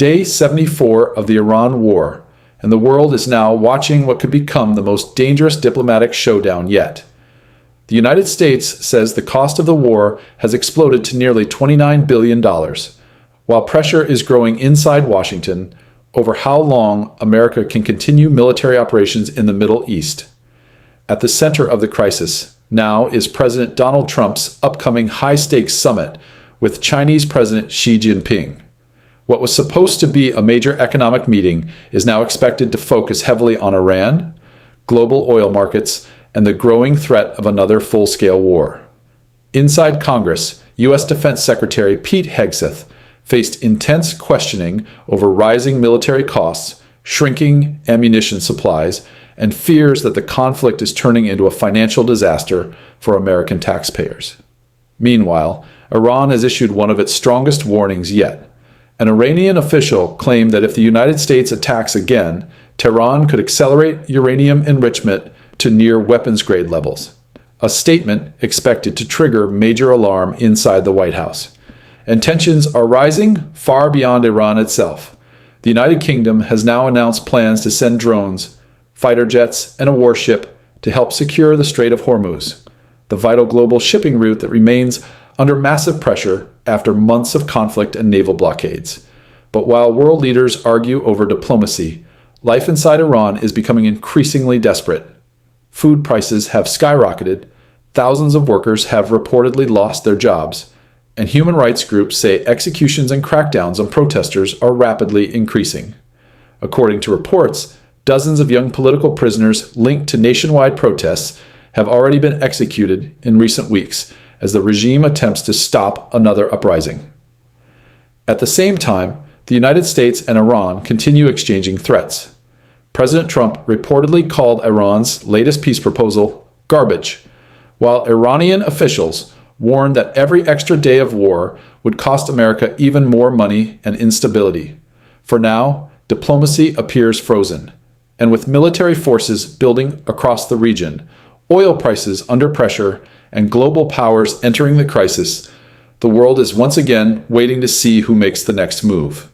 Day 74 of the Iran war, and the world is now watching what could become the most dangerous diplomatic showdown yet. The United States says the cost of the war has exploded to nearly $29 billion, while pressure is growing inside Washington over how long America can continue military operations in the Middle East. At the center of the crisis now is President Donald Trump's upcoming high-stakes summit with Chinese President Xi Jinping. What was supposed to be a major economic meeting is now expected to focus heavily on Iran, global oil markets, and the growing threat of another full-scale war. Inside Congress, U.S. Defense Secretary Pete Hegseth faced intense questioning over rising military costs, shrinking ammunition supplies, and fears that the conflict is turning into a financial disaster for American taxpayers. Meanwhile, Iran has issued one of its strongest warnings yet. An Iranian official claimed that if the United States attacks again, Tehran could accelerate uranium enrichment to near weapons-grade levels, a statement expected to trigger major alarm inside the White House. And tensions are rising far beyond Iran itself. The United Kingdom has now announced plans to send drones, fighter jets, and a warship to help secure the Strait of Hormuz, the vital global shipping route that remains under massive pressure after months of conflict and naval blockades. But while world leaders argue over diplomacy, life inside Iran is becoming increasingly desperate. Food prices have skyrocketed, thousands of workers have reportedly lost their jobs, and human rights groups say executions and crackdowns on protesters are rapidly increasing. According to reports, dozens of young political prisoners linked to nationwide protests have already been executed in recent weeks as the regime attempts to stop another uprising. At the same time, the United States and Iran continue exchanging threats. President Trump reportedly called Iran's latest peace proposal garbage, while Iranian officials warned that every extra day of war would cost America even more money and instability. For now, diplomacy appears frozen, and with military forces building across the region, oil prices under pressure, and global powers entering the crisis, the world is once again waiting to see who makes the next move.